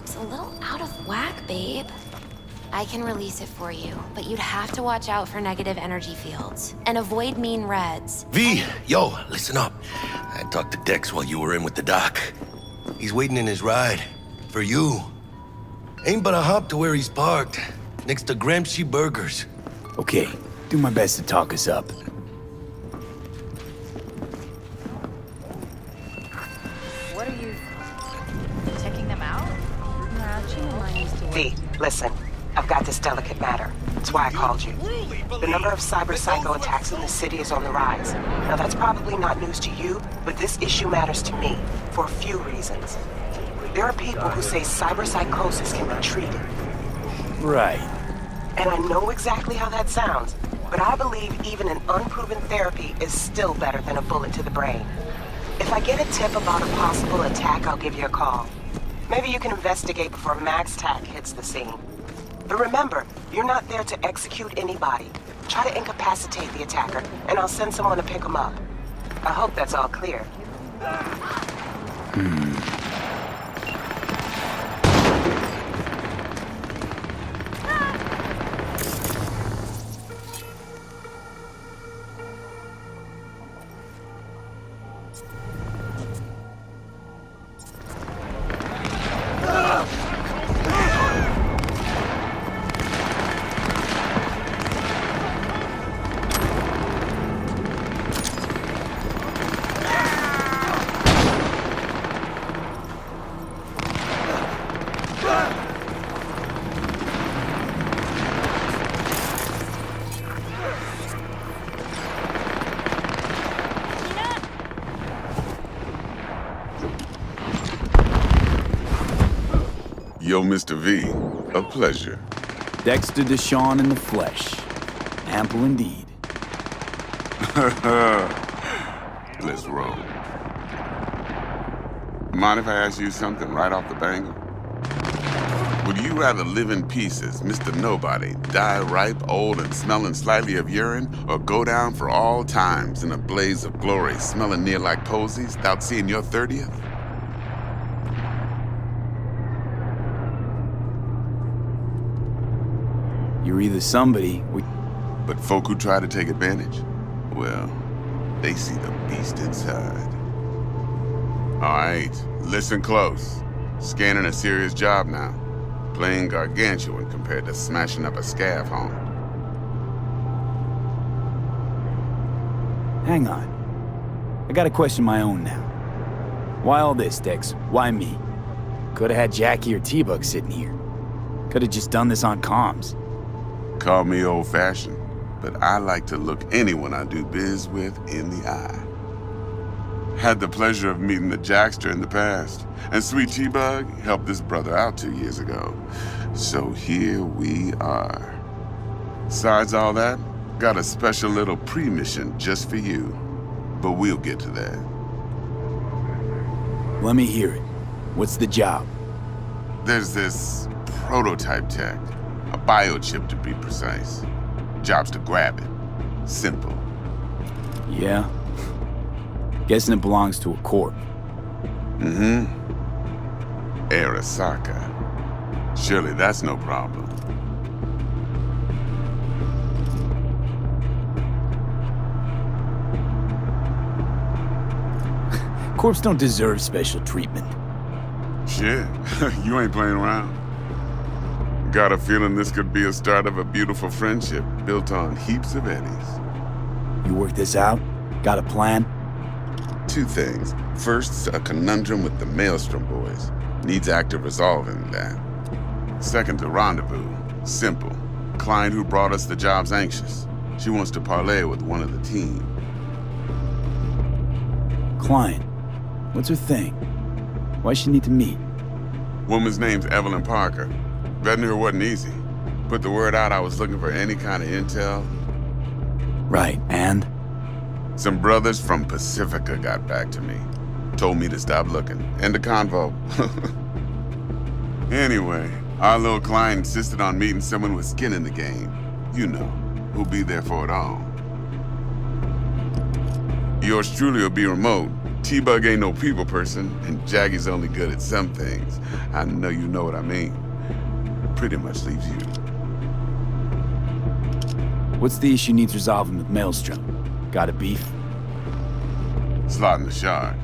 looks a little out of whack, babe. I can release it for you, but you'd have to watch out for negative energy fields and avoid mean reds. V, yo, listen up. I talked to Dex while you were in with the doc. He's waiting in his ride. For you. Ain't but a hop to where he's parked. Next to Gramsci Burgers. Okay, do my best to talk us up. What are you... checking them out? Nah, Gina and I used to work. V, listen. I've got this delicate matter. That's why I called you. The number of cyber-psycho attacks in the city is on the rise. Now that's probably not news to you, but this issue matters to me for a few reasons. There are people who say cyber-psychosis can be treated. Right. And I know exactly how that sounds, but I believe even an unproven therapy is still better than a bullet to the brain. If I get a tip about a possible attack, I'll give you a call. Maybe you can investigate before Max Tack hits the scene. But remember, you're not there to execute anybody. Try to incapacitate the attacker, and I'll send someone to pick him up. I hope that's all clear. Yo, Mr. V, a pleasure. Dexter Deshawn in the flesh. Ample indeed. Let's roll. Mind if I ask you something right off the bangle? Would you rather live in pieces, Mr. Nobody, die ripe, old, and smelling slightly of urine, or go down for all times in a blaze of glory, smelling near like posies, without seeing your 30th? You're either somebody But folk who try to take advantage, well, they see the beast inside. All right, listen close. Scanning a serious job now. Playing gargantuan compared to smashing up a scav home. Hang on. I got a question my own now. Why all this, Dex? Why me? Could've had Jackie or T-Bug sitting here. Could've just done this on comms. Call me old-fashioned, but I like to look anyone I do biz with in the eye. Had the pleasure of meeting the Jackster in the past, and Sweet T-Bug helped this brother out 2 years ago. So here we are. Besides all that, got a special little pre-mission just for you, but we'll get to that. Let me hear it. What's the job? There's this prototype tech, a biochip to be precise. Job's to grab it. Simple. Yeah? Guessing it belongs to a corp. Mm-hmm. Arasaka. Surely that's no problem. Corps don't deserve special treatment. Shit, you ain't playing around. Got a feeling this could be a start of a beautiful friendship built on heaps of eddies. You work this out? Got a plan? Two things. First, a conundrum with the Maelstrom boys. Needs active resolving that. Second, a rendezvous. Simple. Client who brought us the job's anxious. She wants to parlay with one of the team. Client. What's her thing? Why she need to meet? Woman's name's Evelyn Parker. Vetting her wasn't easy. Put the word out I was looking for any kind of intel. Right, and? Some brothers from Pacifica got back to me. Told me to stop looking. End the convo. Anyway, our little client insisted on meeting someone with skin in the game. You know, who'll be there for it all. Yours truly will be remote, T-Bug ain't no people person, and Jaggy's only good at some things. I know you know what I mean. Pretty much leaves you. What's the issue needs resolving with Maelstrom? Got a beef? Slotting the shard.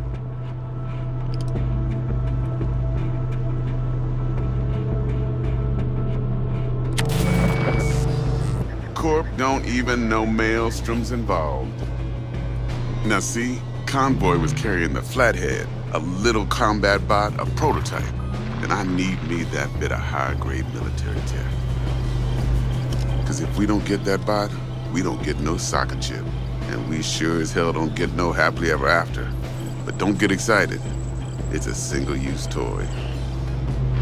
Corp don't even know Maelstrom's involved. Now see, Convoy was carrying the Flathead, a little combat bot, a prototype. And I need me that bit of high-grade military tech. Because if we don't get that bot, we don't get no soccer chip. And we sure as hell don't get no happily ever after. But don't get excited. It's a single-use toy.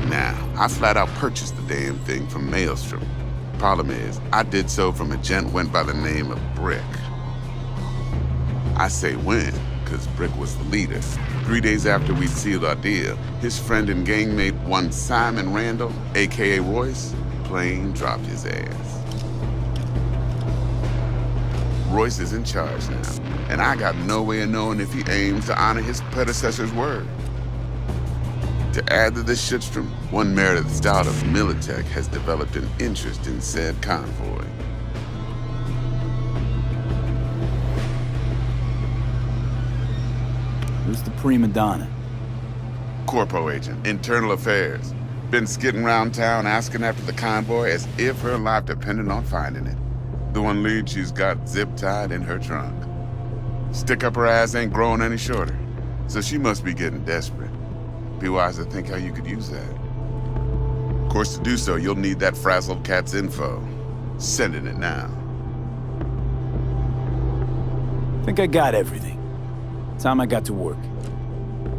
Now, I flat out purchased the damn thing from Maelstrom. Problem is, I did so from a gent went by the name of Brick. I say when, because Brick was the leader. 3 days after we sealed our deal, his friend and gangmate, one Simon Randall, aka Royce, plain dropped his ass. Royce is in charge now, and I got no way of knowing if he aims to honor his predecessor's word. To add to this shitstorm, one Meredith Stout of Militech has developed an interest in said convoy. Who's the prima donna? Corpo agent, internal affairs. Been skidding around town asking after the convoy as if her life depended on finding it. The one lead she's got zip-tied in her trunk. Stick up her ass ain't growing any shorter, so she must be getting desperate. Be wise to think how you could use that. Of course, to do so, you'll need that frazzled cat's info. Sending it now. Think I got everything. Time I got to work.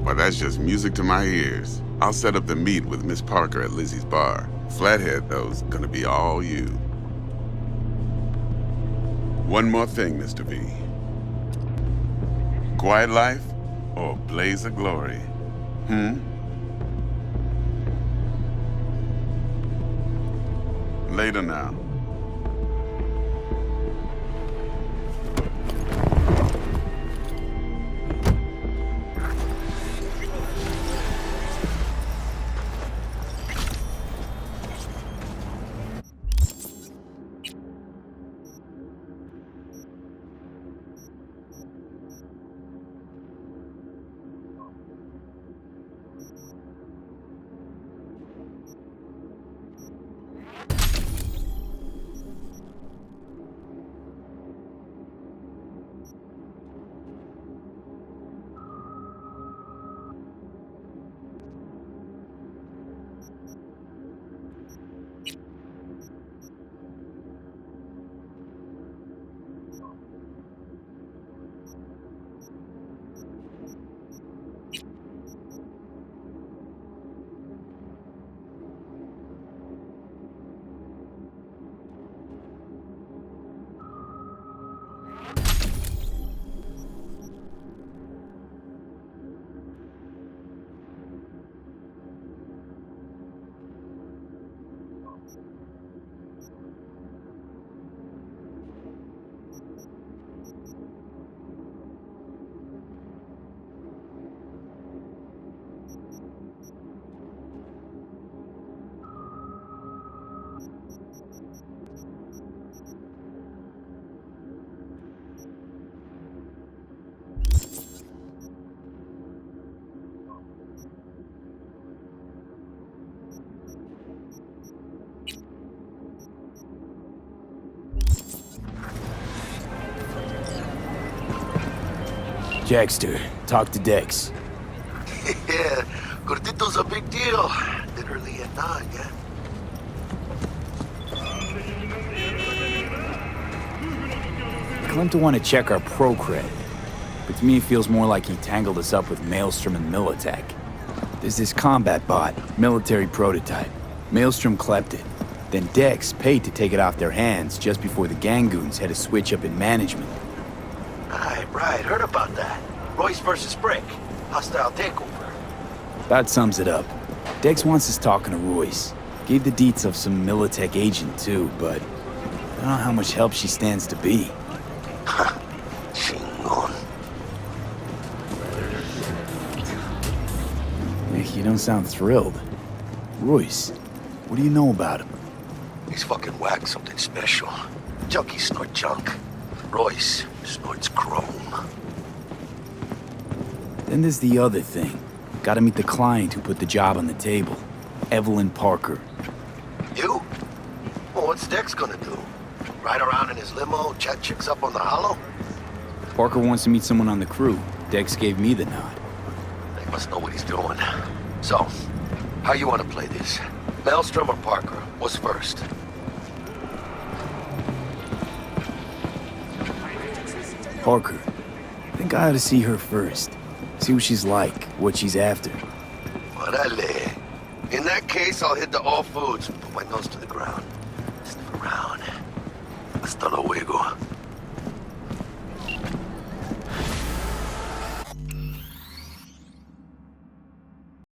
Well, that's just music to my ears. I'll set up the meet with Miss Parker at Lizzie's bar. Flathead, though's gonna be all you. One more thing, Mr. V. Quiet life or blaze of glory? Later now. Jackster, talk to Dex. Yeah, Gordito's a big deal. Literally at night, yeah? I claim to want to check our pro cred, but to me it feels more like he tangled us up with Maelstrom and Militech. There's this combat bot, military prototype. Maelstrom clept it. Then Dex paid to take it off their hands just before the Gangoons had a switch up in management. Right, heard about that. Royce versus Brick. Hostile takeover. That sums it up. Dex wants us talking to Royce. Gave the deets of some Militech agent too, but I don't know how much help she stands to be. Chingon. You don't sound thrilled. Royce, what do you know about him? He's fucking whack, something special. Junkies snort junk. Royce snorts chrome. Then there's the other thing. Gotta meet the client who put the job on the table. Evelyn Parker. You? Well, what's Dex gonna do? Ride around in his limo, chat chicks up on the hollow? Parker wants to meet someone on the crew. Dex gave me the nod. He must know what he's doing. So, how you want to play this? Maelstrom or Parker? What's first? Parker. I think I ought to see her first. See what she's like, what she's after. Orale. In that case, I'll hit the all foods and put my nose to the ground. Sniff around. Hasta luego.